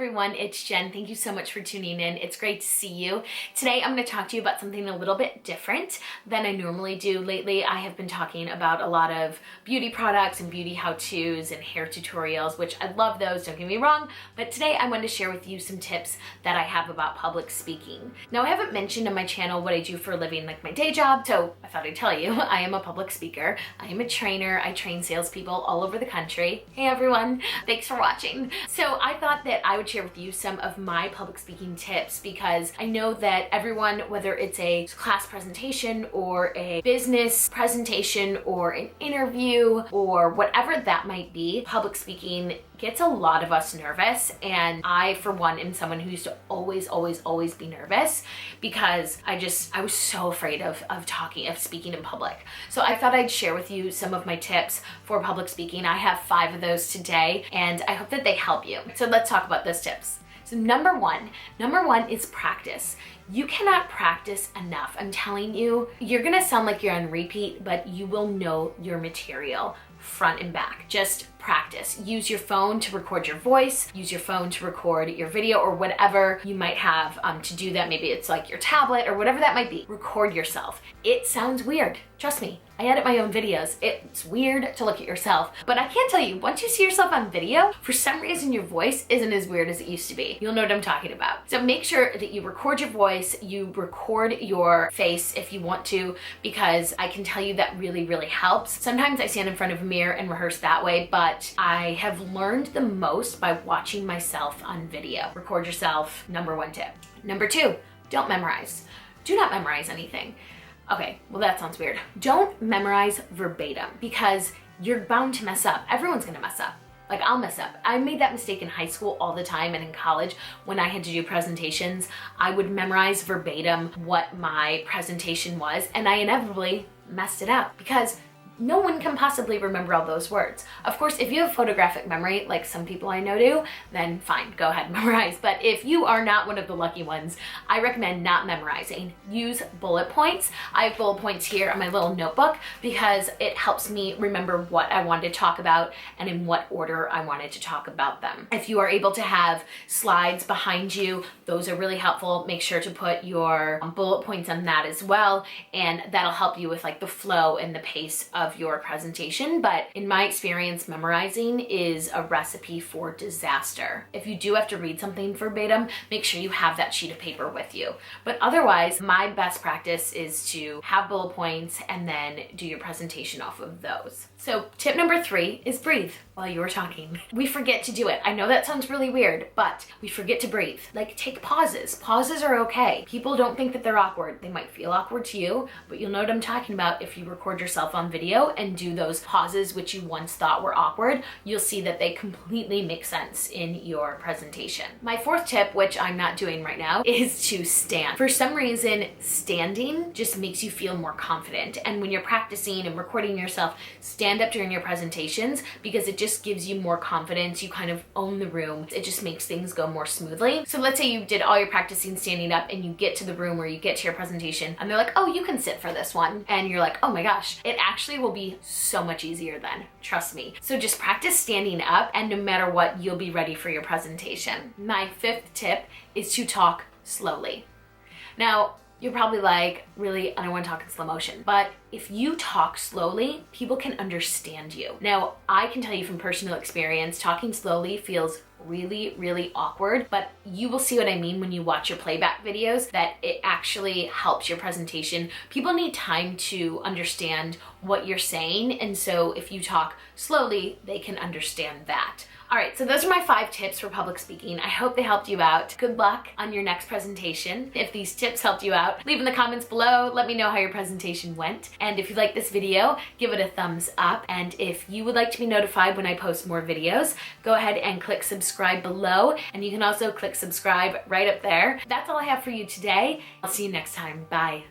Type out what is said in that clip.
everyone, it's Jen. Thank you so much for tuning in. It's great to see you. Today I'm going to talk to you about something a little bit different than I normally do. Lately I have been talking about a lot of beauty products and beauty how-tos and hair tutorials, which I love those, don't get me wrong, but today I wanted to share with you some tips that I have about public speaking. Now, I haven't mentioned on my channel what I do for a living, like my day job, so I thought I'd tell you. I am a public speaker. I am a trainer. I train salespeople all over the country. Hey everyone, thanks for watching. So I thought that I would share with you some of my public speaking tips because I know that everyone, whether it's a class presentation or a business presentation or an interview or whatever that might be, public speaking gets a lot of us nervous. And I, for one, am someone who used to always be nervous because I was so afraid of speaking in public. So I thought I'd share with you some of my tips for public speaking. I have 5 of those today and I hope that they help you. So let's talk about those tips. So number one is practice. You cannot practice enough. I'm telling you, you're gonna sound like you're on repeat, but you will know your material front and back. Just practice. Use your phone to record your voice, use your phone to record your video or whatever you might have to do that. Maybe it's like your tablet or whatever that might be. Record yourself. It sounds weird. Trust me, I edit my own videos. It's weird to look at yourself, but I can tell you, once you see yourself on video, for some reason your voice isn't as weird as it used to be. You'll know what I'm talking about. So make sure that you record your voice, you record your face if you want to, because I can tell you that really helps. Sometimes I stand in front of a mirror and rehearse that way, but I have learned the most by watching myself on video. Record yourself, number 1 tip. Number 2, don't memorize. Do not memorize anything. Okay, well that sounds weird. Don't memorize verbatim because you're bound to mess up. Everyone's gonna mess up. Like, I'll mess up. I made that mistake in high school all the time and in college when I had to do presentations. I would memorize verbatim what my presentation was and I inevitably messed it up because no one can possibly remember all those words. Of course, if you have photographic memory, like some people I know do, then fine, go ahead and memorize. But if you are not one of the lucky ones, I recommend not memorizing. Use bullet points. I have bullet points here on my little notebook because it helps me remember what I wanted to talk about and in what order I wanted to talk about them. If you are able to have slides behind you, those are really helpful. Make sure to put your bullet points on that as well, and that'll help you with like the flow and the pace of your presentation. But in my experience, memorizing is a recipe for disaster. If you do have to read something verbatim, make sure you have that sheet of paper with you. But otherwise, my best practice is to have bullet points and then do your presentation off of those. So tip number 3 is breathe while you are talking. We forget to do it. I know that sounds really weird, but we forget to breathe. Like, take pauses. Pauses are okay. People don't think that they're awkward. They might feel awkward to you, but you'll know what I'm talking about if you record yourself on video and do those pauses which you once thought were awkward. You'll see that they completely make sense in your presentation. My 4th tip, which I'm not doing right now, is to stand. For some reason, standing just makes you feel more confident. And when you're practicing and recording yourself, stand up during your presentations because it just gives you more confidence. You kind of own the room. It just makes things go more smoothly. So let's say you did all your practicing standing up and you get to the room where you get to your presentation and they're like, oh, you can sit for this one. And you're like, oh my gosh, it actually will be so much easier then. Trust me. So just practice standing up and no matter what, you'll be ready for your presentation. My 5th tip is to talk slowly. Now, you're probably like, really, I don't want to talk in slow motion. But if you talk slowly, people can understand you. Now, I can tell you from personal experience, talking slowly feels really awkward, but you will see what I mean when you watch your playback videos, that it actually helps your presentation. People need time to understand what you're saying, and so if you talk slowly, they can understand that. All right, so those are my 5 tips for public speaking. I hope they helped you out. Good luck on your next presentation. If these tips helped you out, leave in the comments below. Let me know how your presentation went. And if you like this video, give it a thumbs up. And if you would like to be notified when I post more videos, go ahead and click subscribe below. And you can also click subscribe right up there. That's all I have for you today. I'll see you next time. Bye.